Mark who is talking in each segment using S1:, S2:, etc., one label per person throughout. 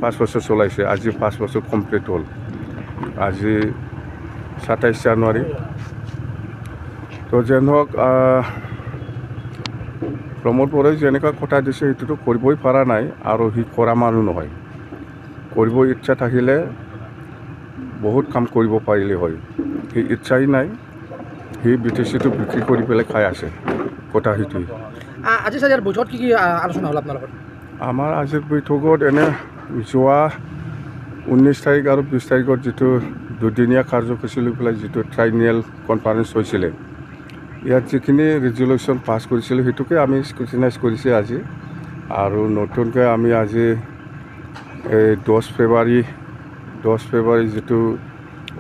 S1: 5 বছৰ চলাইছে আজি 5 বছৰ কমপ্লিট হ'ল আজি 27 জানুৱাৰী তো যেন হোক প্ৰমোদ বৰাই যেনেকুৱা কথা দিছে সেইটোতো কৰিবই পৰা নাই আৰু সি কৰা মানুহ নহয় কৰিব ইচ্ছা থাকিলে বহুত কাম কৰিব পাৰিলে হয় সি ইচ্ছাই নাই সি বিটিচিটো বিক্ৰী কৰি পেলাই খাই আছে কথা সেইটোৱে
S2: আজি সাজাৰ বৈঠকত কি আলোচনা হ'ল আপোনালোকৰ
S1: আমাৰ আজিৰ বৈঠকত এনে যোৱা 19 তাৰিখ আৰু 20 তাৰিখত যিটো দুদিনীয়া কাৰ্যসূচী লৈ পেলাই যিটো ট্ৰাইনিয়েল কনফাৰেন্স হৈছিলে ইয়াত যিখিনি ৰেজুলেশ্যন পাছ কৰিছিলোঁ সেইটোকে আমি স্ক্ৰুটিনাইজ কৰিছে আজি আৰু নতুনকৈ আমি আজি এই 10 ফেব্ৰুৱাৰী যিটো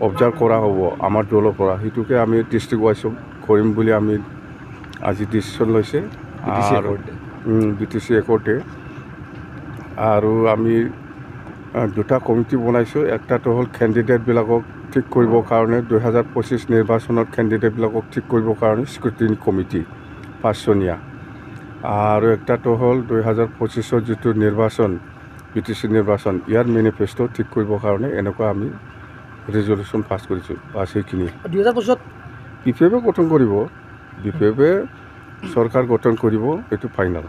S1: অবজাৰ্ভ কৰা হ'ব আমাৰ দলৰ পৰা সেইটোকে আমি ডিষ্ট্ৰিক্ট ৱাইজ কৰিম বুলি আমি আজি ডিচিশ্যন লৈছে আৰু BTC একৰ্টে আৰু আমি দুটা কমিটি বনাইছোঁ একটাটো হ'ল কেণ্ডিডেটবিলাকক ঠিক কৰিবৰ কাৰণে 2025 নিৰ্বাচনত কেণ্ডিডেটবিলাকক ঠিক কৰিবৰ কাৰণে স্ক্ৰুটিনি কমিটি 5জনীয়া আৰু একটাটো হ'ল 2025 যিটো নিৰ্বাচন BTC নিৰ্বাচন ইয়াৰ মেনিফেষ্টো ঠিক কৰিবৰ কাৰণে এনেকুৱা আমি ৰেজুলেশ্যন পাছ কৰিছোঁ পাছ সেইখিনি
S2: 2025
S1: BPF গঠন কৰিব BPF চৰকাৰ গঠন কৰিব এইটো ফাইনেল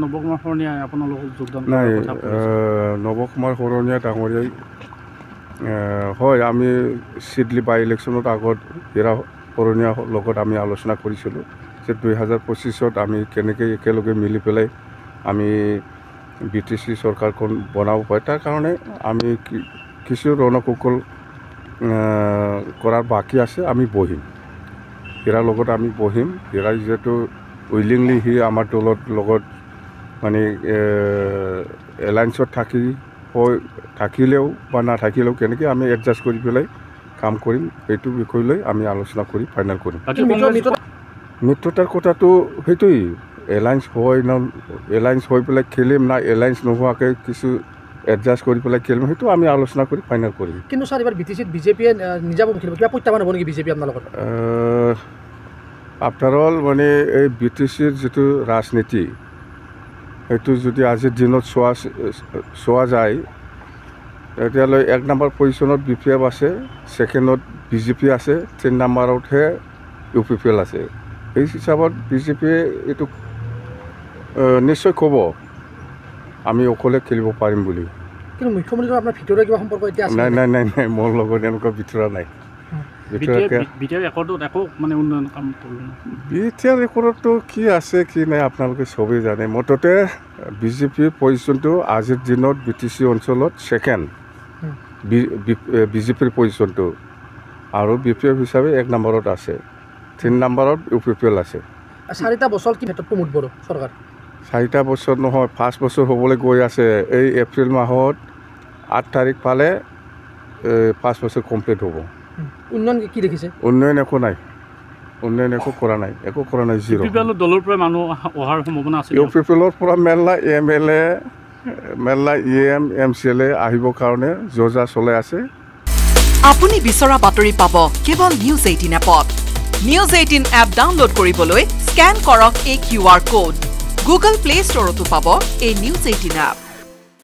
S2: নৱকুমাৰ শৰণীয়া আপোনালোকক যোগদান
S1: নাই নৱকুমাৰ শৰণীয়া ডাঙৰীয়াই হয় আমি চিডলি বাই ইলেকশ্যনত আগত হীৰা শৰণীয়াৰ লগত আমি আলোচনা কৰিছিলোঁ যে 2025ত আমি কেনেকৈ একেলগে মিলি পেলাই আমি BTC চৰকাৰখন বনাব পাৰি তাৰ কাৰণে আমি কিছু ৰণকৌশল কৰাৰ বাকী আছে আমি বহিম হীৰাৰ লগত আমি বহিম হীৰা যিহেতু উইলিংলি সি আমাৰ দলৰ লগত মানে এলায়েন্সত থাকিলেও বা নাথাকিলেও কেনেকৈ আমি এডজাষ্ট কৰি পেলাই কাম কৰিম সেইটো বিষয় লৈ আমি আলোচনা কৰি ফাইনেল কৰিম মিত্ৰতাৰ কথাটো সেইটোৱেই এলায়েন্স হৈ পেলাই খেলিম না এলায়েন্স নোহোৱাকৈ কিছু এডজাষ্ট কৰি পেলাই খেলিম সেইটো আমি আলোচনা কৰি ফাইনেল কৰিম
S2: কিন্তু ছাৰ এবাৰ BTCত বিজেপিয়ে নিজাব খেলিব কিবা প্ৰত্যাহ্বান হ'ব নেকি বিজেপি আপোনালোকৰ
S1: আফটাৰ অল মানে এই BTCৰ যিটো ৰাজনীতি সেইটো যদি আজিৰ দিনত চোৱা যায় তেতিয়াহ'লে 1 নম্বৰ পজিশ্যনত BPF আছে ছেকেণ্ডত BJP আছে 3 নম্বৰতহে UPPL আছে এই হিচাপত BJPয়ে এইটো নিশ্চয় ক'ব আমি অকলে খেলিব পাৰিম বুলি
S2: কিন্তু মুখ্যমন্ত্ৰীৰ আপোনাৰ ভিতৰুৱা কিবা সম্পৰ্ক এতিয়া আছে
S1: নাই মোৰ লগত এনেকুৱা ভিতৰুৱা নাই
S2: BTR ৰেকৰ্ডত একো মানে উন্নয়ন কাম
S1: BTR ৰেকৰ্ডতো কি আছে কি নাই আপোনালোকে চবেই জানে মুঠতে BJP পজিশ্যনটো আজিৰ দিনত BTC অঞ্চলত ছেকেণ্ড BJPৰ পজিশ্যনটো আৰু BPF হিচাপে 1 নম্বৰত আছে 3 নম্বৰত UPPL আছে
S2: 4টা বছৰ কি ক্ষেত্ৰত প্ৰমোদ বড়ো চৰকাৰ
S1: 4টা বছৰ নহয় 5 বছৰ হ'বলৈ গৈ আছে এই এপ্ৰিল মাহত 8 তাৰিখ পালে 5 বছৰ কমপ্লিট হ'ব
S2: উন্নয়ন কি দেখিছে
S1: উন্নয়ন একো নাই উন্নয়ন একো কৰা নাই জিৰ'
S2: UPPL দলৰ পৰা মানুহ অহাৰ সম্ভাৱনা আছে
S1: UPPLৰ পৰা মেলা MLA মেলা EM MCLA আহিবৰ কাৰণে যোজা চলাই আছে
S3: আপুনি বিচৰা বাতৰি পাব কেৱল নিউজ 18 এপত নিউজ 18 এপ ডাউনলোড কৰিবলৈ স্ক্যান কৰক এই QR code Google Play Store তো পাব এই নিউজ 18 এপ